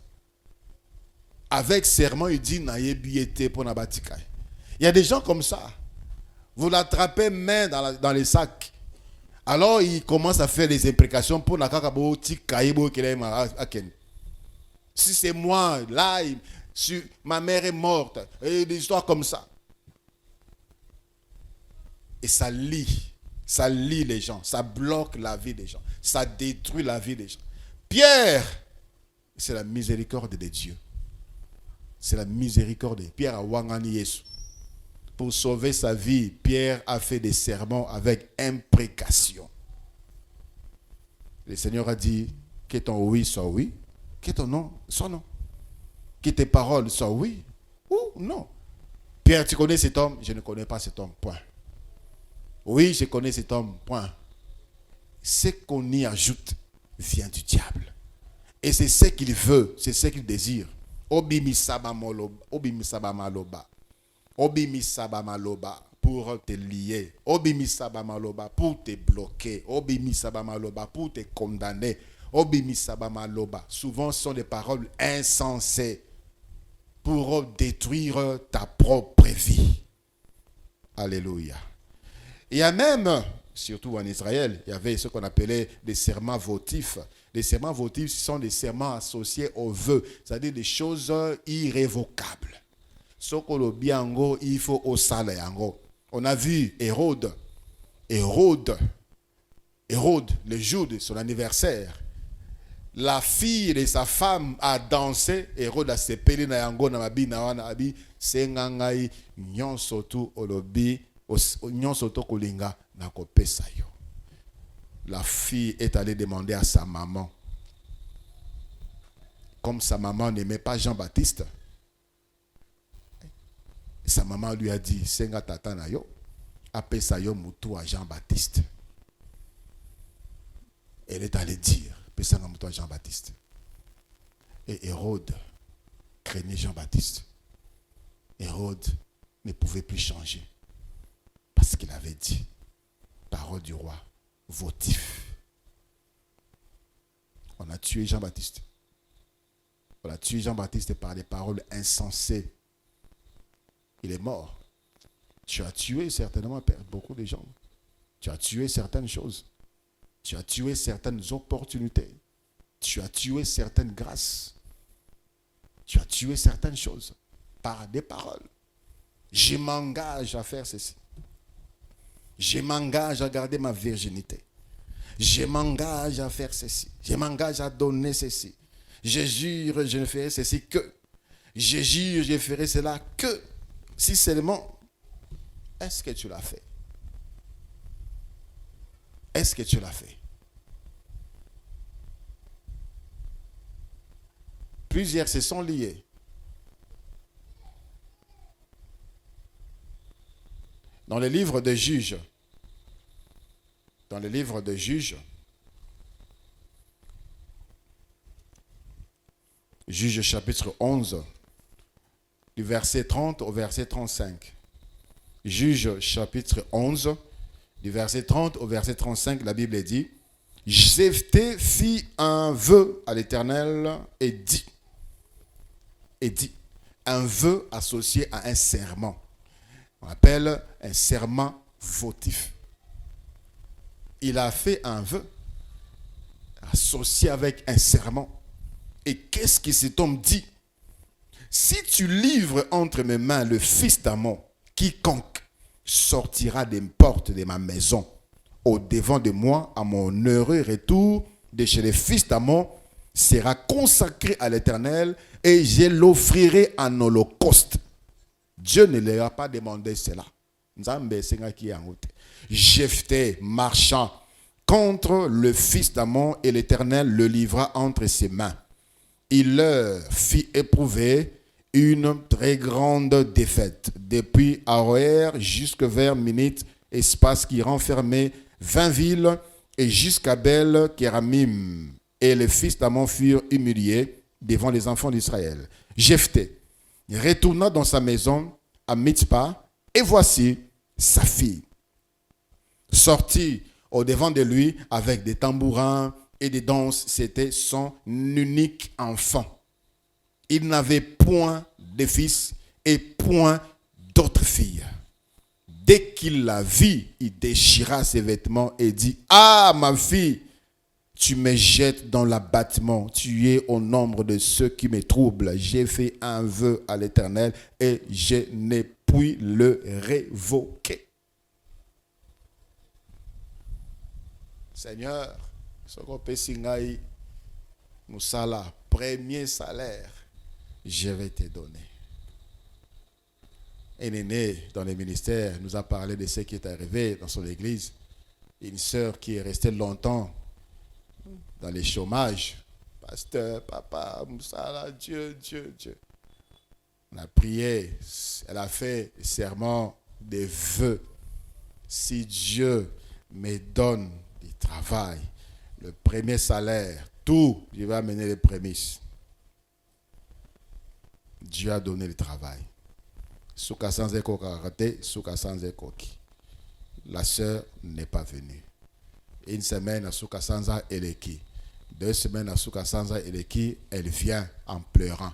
Avec serment, il dit, il y a des gens comme ça. Vous l'attrapez main dans les sacs. Alors, il commence à faire des imprécations pour la kakabo, si c'est moi, là, ma mère est morte. Et des histoires comme ça. Et ça lie les gens. Ça bloque la vie des gens. Ça détruit la vie des gens. Pierre, c'est la miséricorde de Dieu. C'est la miséricorde. Pierre a wangani Yesu. Pour sauver sa vie, Pierre a fait des sermons avec imprécation. Le Seigneur a dit que ton oui soit oui, que ton non soit non. Que tes paroles soient oui ou non. Pierre, tu connais cet homme? Je ne connais pas cet homme, point. Oui, je connais cet homme, point. Ce qu'on y ajoute vient du diable. Et c'est ce qu'il veut, c'est ce qu'il désire. Obimi sabamaloba. Obimi sabamaloba pour te lier. Obimi sabamaloba pour te bloquer. Obimi sabamaloba pour te condamner. Obimi sabamaloba. Souvent, ce sont des paroles insensées pour détruire ta propre vie. Alléluia. Il y a même, surtout en Israël, il y avait ce qu'on appelait des serments votifs. Les serments votifs, ce sont des serments associés aux vœux, c'est-à-dire des choses irrévocables. Ce qu'on le biango, il faut au salaire. On a vu Hérode, le jour de son anniversaire, la fille de sa femme a dansé. Hérode a sepelé na yango na mabi na wana abi sengangai nyonso tu olobi nyonso to kolinga na kopesa yo. La fille est allée demander à sa maman. Comme sa maman n'aimait pas Jean-Baptiste, sa maman lui a dit senga tata na yo apesa yo mutu à Jean-Baptiste. Elle est allée dire pesa nga mutu à Jean-Baptiste. Et Hérode craignait Jean-Baptiste. Hérode ne pouvait plus changer parce qu'il avait dit parole du roi votif. On a tué Jean-Baptiste. On a tué Jean-Baptiste par des paroles insensées. Il est mort. Tu as tué certainement beaucoup de gens. Tu as tué certaines choses. Tu as tué certaines opportunités. Tu as tué certaines grâces. Tu as tué certaines choses par des paroles. Je m'engage à faire ceci. Je m'engage à garder ma virginité. Je m'engage à faire ceci. Je m'engage à donner ceci. Je jure, je ne ferai ceci que. Je jure, je ferai cela que. Si seulement, est-ce que tu l'as fait? Est-ce que tu l'as fait? Plusieurs se sont liés. Dans le livre de Juges, Juges chapitre 11, du verset 30 au verset 35. Juges chapitre 11, du verset 30 au verset 35, la Bible dit, Jephthé fit un vœu à l'Éternel et dit, un vœu associé à un serment. On appelle un serment votif. Il a fait un vœu associé avec un serment. Et qu'est-ce qui cet homme dit? Si tu livres entre mes mains le fils d'Amon, quiconque sortira des portes de ma maison au devant de moi à mon heureux retour de chez les fils d'Amon sera consacré à l'Éternel et je l'offrirai en holocauste. Dieu ne leur a pas demandé cela. Jephthé marchant contre le fils d'Amon et l'Éternel le livra entre ses mains. Il leur fit éprouver une très grande défaite. Depuis Aroër jusque vers Minit, espace qui renfermait 20 villes, et jusqu'à Bel-Kéramim. Et les fils d'Amon furent humiliés devant les enfants d'Israël. Jephthé retourna dans sa maison à Mitzpah, et voici sa fille sortit au devant de lui avec des tambourins et des danses. C'était son unique enfant. Il n'avait point de fils et point d'autre fille. Dès qu'il la vit, il déchira ses vêtements et dit, « Ah, ma fille, tu me jettes dans l'abattement, tu es au nombre de ceux qui me troublent. J'ai fait un vœu à l'Éternel et je ne puis le révoquer. » Seigneur, ce qu'on peut signer, Moussala, premier salaire, je vais te donner. Un aîné dans le ministère nous a parlé de ce qui est arrivé dans son église. Une sœur qui est restée longtemps dans le chômage. Pasteur, papa, Moussala, Dieu. On a prié, elle a fait serment des vœux. Si Dieu me donne du travail, le premier salaire, tout, je vais amener les prémices. Dieu a donné le travail. Souka sans écho raté, souka sans écho. La sœur n'est pas venue. Une semaine à Souka Sanza Eleki. 2 semaines à Souka Sanza Eleki, elle vient en pleurant.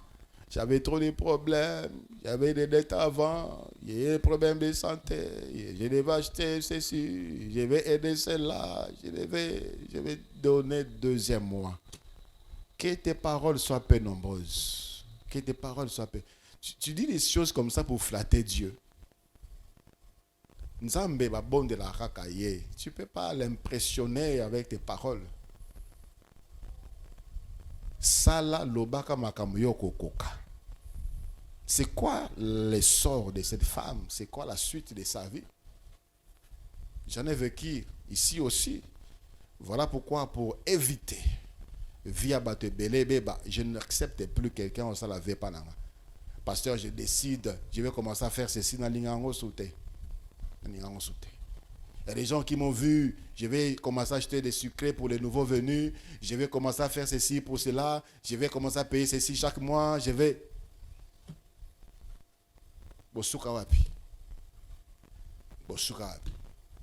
J'avais trop de problèmes, j'avais des dettes avant, il y a des problèmes de santé, je devais acheter ceci, je vais aider celle-là, je vais donner 2e mois. Que tes paroles soient peu nombreuses. Que tes paroles soient peu. Tu dis des choses comme ça pour flatter Dieu. Nzambe ba bon de la rakaye. Tu ne peux pas l'impressionner avec tes paroles. Sala lobaka makamuyo kokoka. C'est quoi l'essor de cette femme? C'est quoi la suite de sa vie? J'en ai vécu ici aussi. Voilà pourquoi, pour éviter via Batebelebeba, je n'accepte plus quelqu'un au salavé panama. Pasteur, je décide, je vais commencer à faire ceci dans l'Ingango Souté. Il y a des gens qui m'ont vu, je vais commencer à acheter des sucrés pour les nouveaux venus, je vais commencer à faire ceci pour cela, je vais commencer à payer ceci chaque mois, je vais... Bosuka wapi.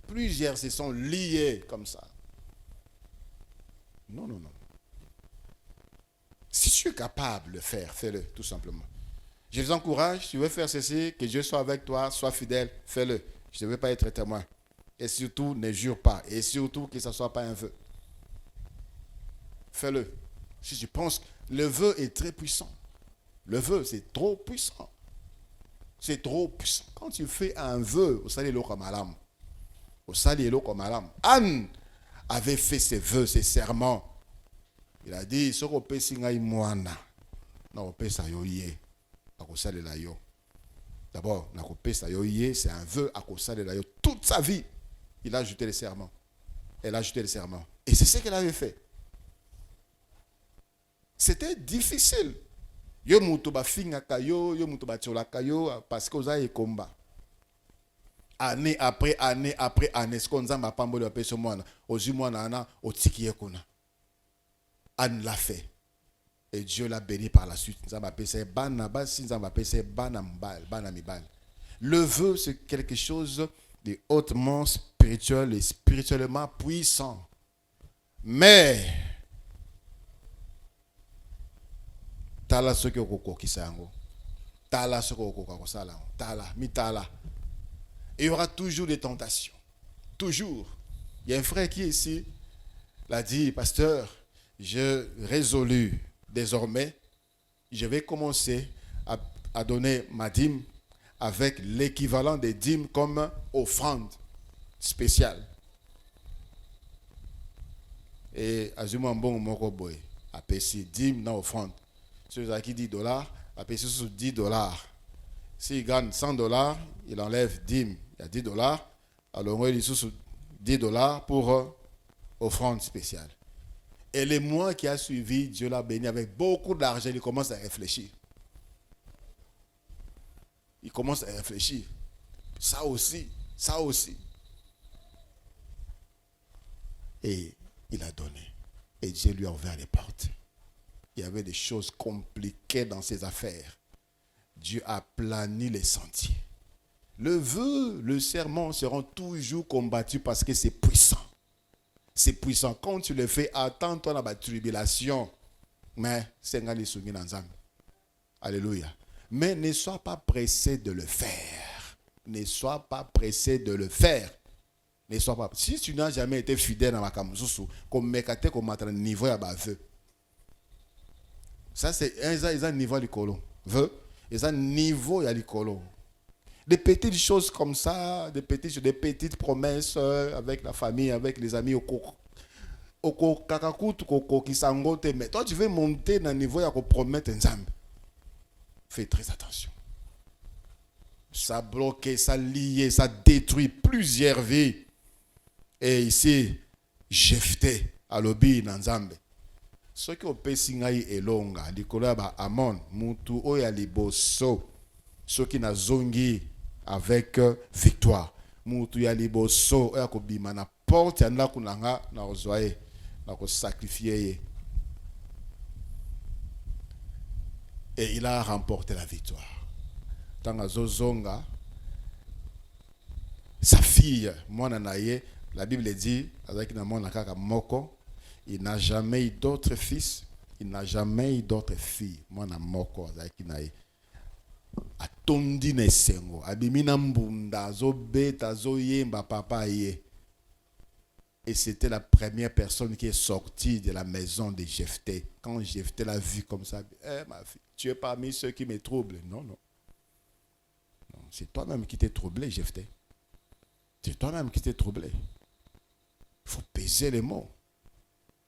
Plusieurs se sont liés comme ça. Non. Si tu es capable de le faire, fais-le, tout simplement. Je vous encourage, tu veux faire ceci, que Dieu soit avec toi, sois fidèle, fais-le. Je ne veux pas être témoin. Et surtout, ne jure pas. Et surtout, que ce ne soit pas un vœu. Fais-le. Si je pense, le vœu est très puissant. Le vœu, c'est trop puissant. C'est trop puissant. Quand tu fais un vœu, au sali eloko malamu. Au sali eloko malamu. Anne avait fait ses vœux, ses serments. Il a dit, ce qu'on peut singai moana, na peut sa yoye, à cause de la yo. D'abord, na peut sa yoye, c'est un vœu à cause de la yo. Toute sa vie, il a ajouté les serments. Elle a ajouté les serments. Et c'est ce qu'elle avait fait. C'était difficile. Yo mutu ba finga kayo, yo mutu ba tchola kayo, parce que oza combat. Année après année après année, ce qu'on zamba pamboli apé ce mois, ozu mois na otiki ekuna. Anne l'a fait. Et Dieu l'a béni par la suite. Le vœu, c'est quelque chose de hautement spirituel et spirituellement puissant. Mais, tala ce que vous kisango. Tala ce que vous tala, mi tala. Il y aura toujours des tentations. Toujours. Il y a un frère qui est ici, l'a dit, pasteur, je résolu désormais, je vais commencer à donner ma dîme avec l'équivalent des dîmes comme offrande spéciale. Et Azuma Mbong Moko Boy, appelle dîme dans offrande. Ceux qui $10, appelle sur $10. S'il gagne $100, il enlève dîme. Il y a $10, alors il est sur $10 pour offrande spéciale. Et les mois qui a suivi, Dieu l'a béni avec beaucoup d'argent. Il commence à réfléchir. Il commence à réfléchir. Ça aussi, ça aussi. Et il a donné. Et Dieu lui a ouvert les portes. Il y avait des choses compliquées dans ses affaires. Dieu a plani les sentiers. Le vœu, le serment seront toujours combattus parce que c'est puissant. C'est puissant. Quand tu le fais, attends-toi dans la tribulation. Mais c'est un gars soumis dans l'âme. Alléluia. Mais ne sois pas pressé de le faire. Ne sois pas pressé de le faire. Ne sois pas. Si tu n'as jamais été fidèle dans ma camusou, comme mekate comme un niveau à baveux. Ça c'est un niveau du colon. Vœu. Et un niveau à l'icolo. Des petites choses comme ça, des petites promesses avec la famille, avec les amis au mais toi tu veux monter dans le niveau et promettre un zambé. Fais très attention. Ça bloque, ça lie, ça détruit plusieurs vies. Et ici, Jephthé à l'obi dans Zambé. Ce qui au pesingai elonga, likola ba amon, mutu oya liboso, ce qui na zongi avec victoire. Mutu ya liboso oya kobima na porte ya ndako nanga na ozoye na ko sacrifier. Et il a remporté la victoire. Tanga zozonga, sa fille, mwana naye, la Bible dit, avec na mwana kaka moko, il n'a jamais eu d'autres fils, il n'a jamais eu d'autres filles. Mwana moko avec naye. Atondi na sengo, abimina mbunda, zobeta, zoyemba papa ye. Et c'était la première personne qui est sortie de la maison de Jephthé. Quand Jephthé l'a vu comme ça, ma fille, tu es parmi ceux qui me troublent. Non, non. Non, c'est toi-même qui t'es troublé, Jephthé. C'est toi-même qui t'es troublé. Il faut peser les mots.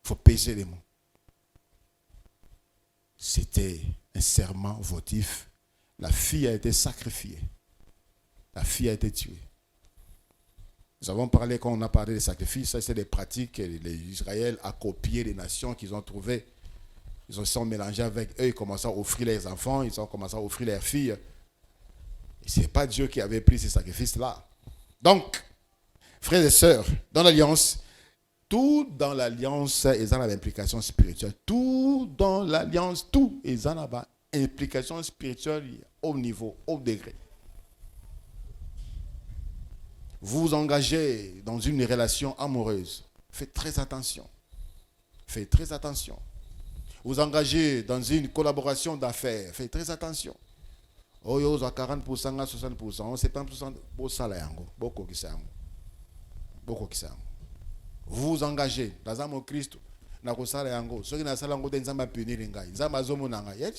Il faut peser les mots. C'était un serment votif. La fille a été sacrifiée. La fille a été tuée. Nous avons parlé, quand on a parlé des sacrifices, ça c'est des pratiques que l'Israël a copiées des nations qu'ils ont trouvées. Ils se sont mélangés avec eux, ils commencé à offrir leurs enfants, ils ont commencé à offrir leurs filles. Et ce n'est pas Dieu qui avait pris ces sacrifices-là. Donc, frères et sœurs, dans l'alliance, tout dans l'alliance, ils ont l'implication spirituelle. Tout dans l'alliance, tout, ils ont l'implication spirituelle au niveau, au degré. Vous vous engagez dans une relation amoureuse. Faites très attention. Faites très attention. Vous engagez dans une collaboration d'affaires. Faites très attention. Oh, yo, 40%, 60%, 70%, beaucoup qui sont. Vous vous engagez dans un mot Christ. nakosala yango soki nasala yango te nzambe apunir ngai nzambe azomona ngai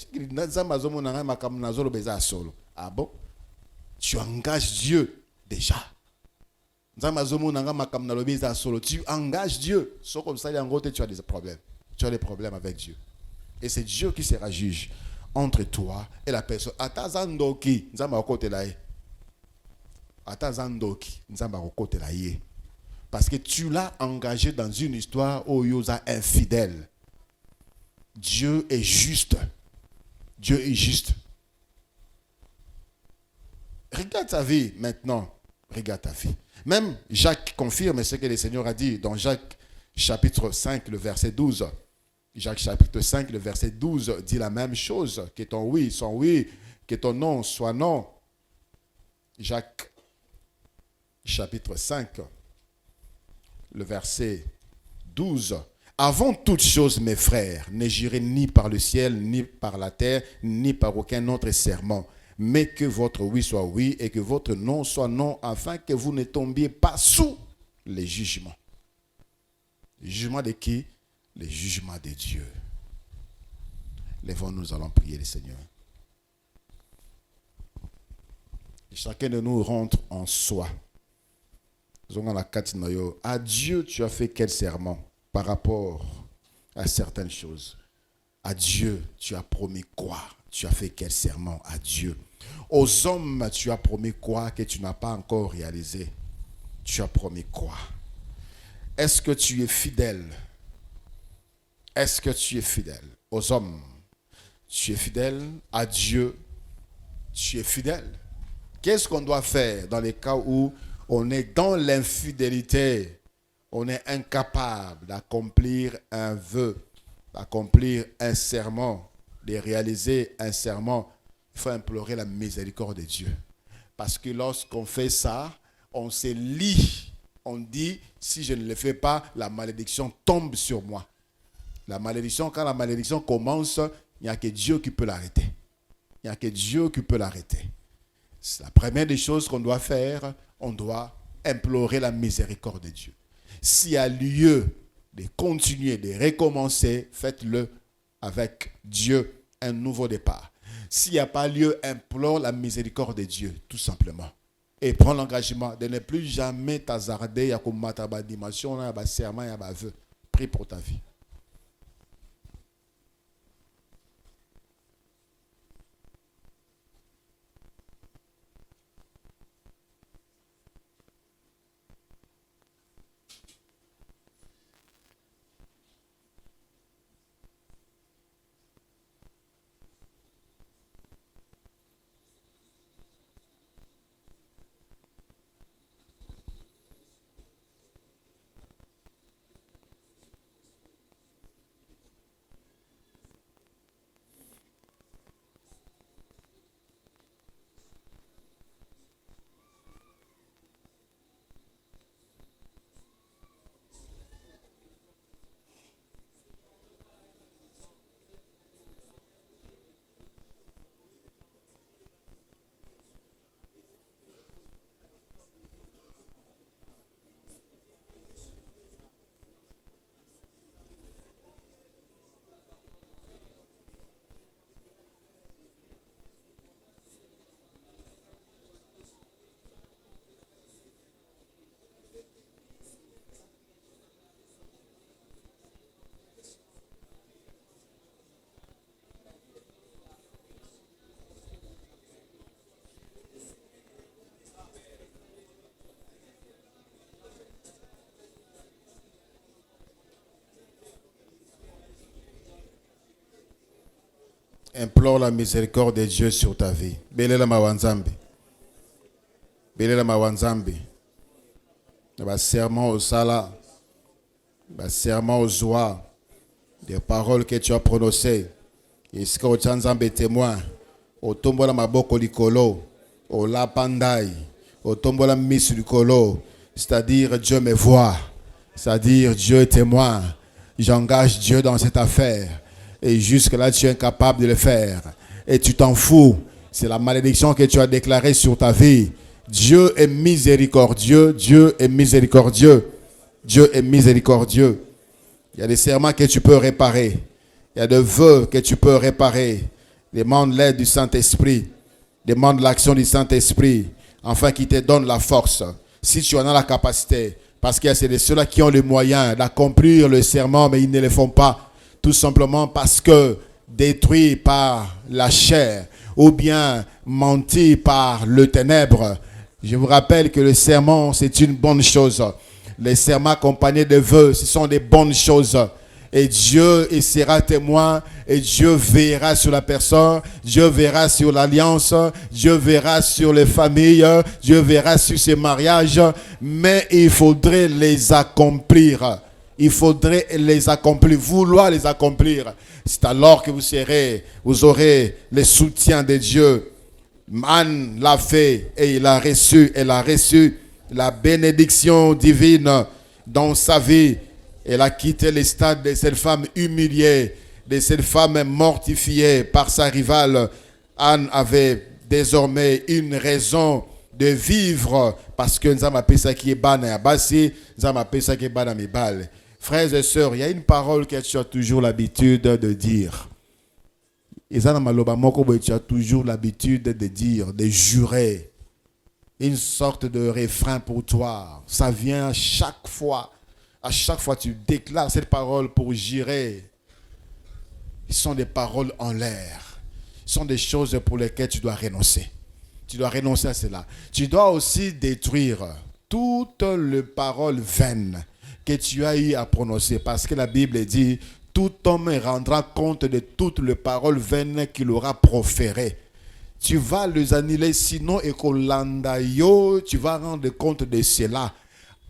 nzambe azomona ngai makambo nazoloba eza ya solo. Ah bon? Tu engages Dieu déjà. Nzambe azomona ngai makambo nalobi eza ya solo. Tu engages Dieu. So comme ça yango te tu as des problèmes. Tu as des problèmes avec Dieu. Et c'est Dieu qui sera juge entre toi et la personne. Ata zandoki nzambe akotela ye. Ata zandoki nzambe akotela ye. Parce que tu l'as engagé dans une histoire où il est infidèle. Dieu est juste. Dieu est juste. Regarde ta vie maintenant. Regarde ta vie. Même Jacques confirme ce que le Seigneur a dit dans Jacques chapitre 5, le verset 12. Jacques chapitre 5, le verset 12 dit la même chose. Que ton oui soit oui, que ton non soit non. Jacques chapitre 5. Le verset 12. Avant toute chose, mes frères, ne jurez ni par le ciel, ni par la terre, ni par aucun autre serment, mais que votre oui soit oui et que votre non soit non, afin que vous ne tombiez pas sous les jugements. Les jugements de qui? Les jugements de Dieu. Lèvons-nous, nous allons prier le Seigneur. Et chacun de nous rentre en soi. À Dieu, tu as fait quel serment par rapport à certaines choses? À Dieu, tu as promis quoi? Tu as fait quel serment à Dieu? Aux hommes, tu as promis quoi que tu n'as pas encore réalisé? Tu as promis quoi? Est-ce que tu es fidèle? Est-ce que tu es fidèle aux hommes? Tu es fidèle à Dieu? Tu es fidèle? Qu'est-ce qu'on doit faire dans les cas où on est dans l'infidélité, on est incapable d'accomplir un vœu, d'accomplir un serment, de réaliser un serment? Il faut implorer la miséricorde de Dieu. Parce que lorsqu'on fait ça, on se lie. On dit, si je ne le fais pas, la malédiction tombe sur moi. La malédiction, quand la malédiction commence, il n'y a que Dieu qui peut l'arrêter. Il n'y a que Dieu qui peut l'arrêter. C'est la première des choses qu'on doit faire. On doit implorer la miséricorde de Dieu. S'il y a lieu de continuer, de recommencer, faites-le avec Dieu, un nouveau départ. S'il n'y a pas lieu, implore la miséricorde de Dieu, tout simplement. Et prends l'engagement de ne plus jamais t'hasarder à combattre la dimension, à serment, à vœu. Prie pour ta vie. Implore la miséricorde de Dieu sur ta vie. Belela mawanzambi. Belela mawanzambi. Ba serment au sala. Ba serment aux joies. Des paroles que tu as prononcées. Est-ce que tu as témoin? Au tombeau la maboko likolo. Au lapandai. Au tombeau la mise likolo. C'est-à-dire Dieu me voit. C'est-à-dire Dieu est témoin. J'engage Dieu dans cette affaire. Et jusque-là, tu es incapable de le faire. Et tu t'en fous. C'est la malédiction que tu as déclarée sur ta vie. Dieu est miséricordieux. Dieu est miséricordieux. Dieu est miséricordieux. Il y a des serments que tu peux réparer. Il y a des vœux que tu peux réparer. Demande l'aide du Saint-Esprit. Demande l'action du Saint-Esprit, afin qu'il te donne la force. Si tu en as la capacité. Parce que c'est de ceux-là qui ont les moyens d'accomplir le serment, mais ils ne le font pas. Tout simplement parce que détruits par la chair, ou bien mentis par le ténèbre. Je vous rappelle que le serment, c'est une bonne chose. Les serments accompagnés de vœux, ce sont des bonnes choses. Et Dieu il sera témoin, et Dieu veillera sur la personne, Dieu verra sur l'alliance, Dieu verra sur les familles, Dieu verra sur ces mariages, mais il faudrait les accomplir. Il faudrait les accomplir, vouloir les accomplir. C'est alors que vous aurez le soutien de Dieu. Anne l'a fait et elle a reçu la bénédiction divine dans sa vie. Elle a quitté le stade de cette femme humiliée, de cette femme mortifiée par sa rivale. Anne avait désormais une raison de vivre parce que nous avons appelé ça qui est bana à Bassi, nous avons appelé ça qui est bana à Mibal. Frères et sœurs, il y a une parole que tu as toujours l'habitude de dire. Et ça, tu as toujours l'habitude de dire, de jurer. Une sorte de refrain pour toi. Ça vient à chaque fois. À chaque fois, tu déclares cette parole pour jurer. Ce sont des paroles en l'air. Ce sont des choses pour lesquelles tu dois renoncer. Tu dois renoncer à cela. Tu dois aussi détruire toutes les paroles vaines que tu as eu à prononcer. Parce que la Bible dit, tout homme rendra compte de toutes les paroles vaines qu'il aura proférées. Tu vas les annuler, sinon, tu vas rendre compte de cela.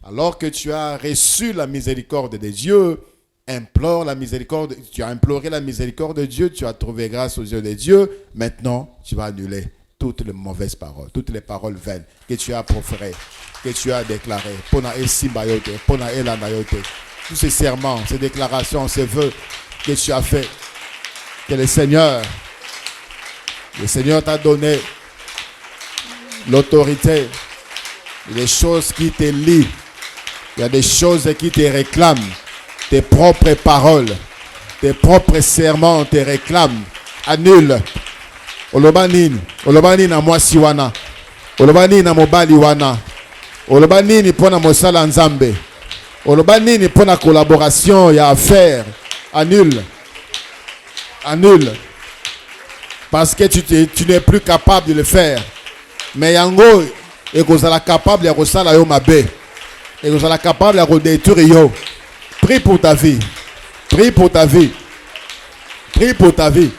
Alors que tu as reçu la miséricorde de Dieu, implore la miséricorde, tu as imploré la miséricorde de Dieu, tu as trouvé grâce aux yeux de Dieu. Maintenant, tu vas annuler toutes les mauvaises paroles, toutes les paroles vaines que tu as proférées, que tu as déclarées. Tous ces serments, ces déclarations, ces vœux que tu as faits, que le Seigneur t'a donné l'autorité, les choses qui te lient. Il y a des choses qui te réclament. Tes propres paroles, tes propres serments te réclament. Annule. Olobanini na mwasi wana. Olobanini na mobali wana. Olobanini pona mosala nzambe. Olobanini pona collaboration ya affaire. Annule. Annule. Parce que tu n'es plus capable de le faire. Mais yango ekozala capable ya kosala yo mabe. Et vous êtes capable de détruire. Prie pour ta vie. Prie pour ta vie. Prie pour ta vie.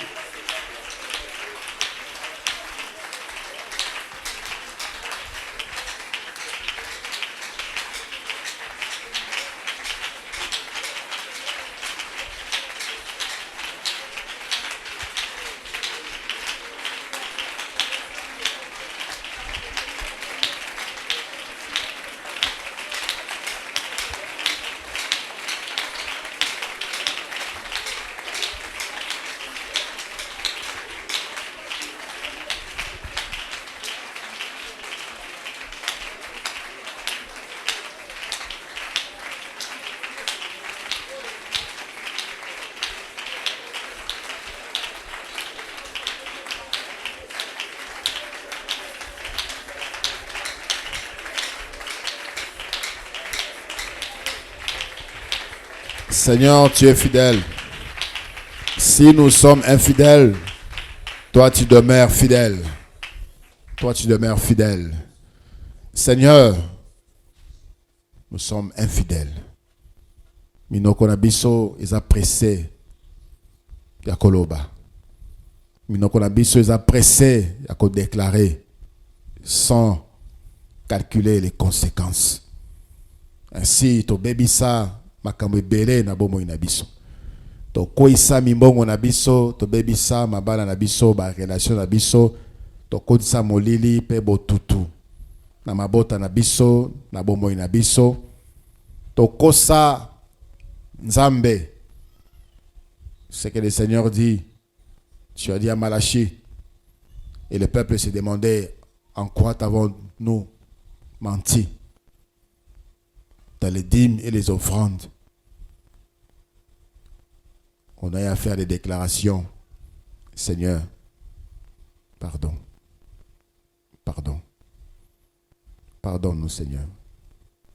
Seigneur, tu es fidèle. Si nous sommes infidèles, toi tu demeures fidèle. Toi tu demeures fidèle. Seigneur, nous sommes infidèles. Minoko na biso eza pressé ya koloba. Minoko na biso eza pressé ya ko déclarer sans calculer les conséquences. Ainsi to bebisa makambo ebele na bomo na biso. To koisa mimbongo na biso, to bebisa mabala na biso, ba relation na biso, to kodisa molili pe botutu. Na mabota na biso, na bomo na biso, to kosa nzambe. C'est que le Seigneur dit, tu as dit à Malachi, et le peuple se demandait en quoi avons-nous menti dans les dîmes et les offrandes. On a à faire des déclarations. Seigneur, pardon. Pardon. Pardonne-nous, Seigneur.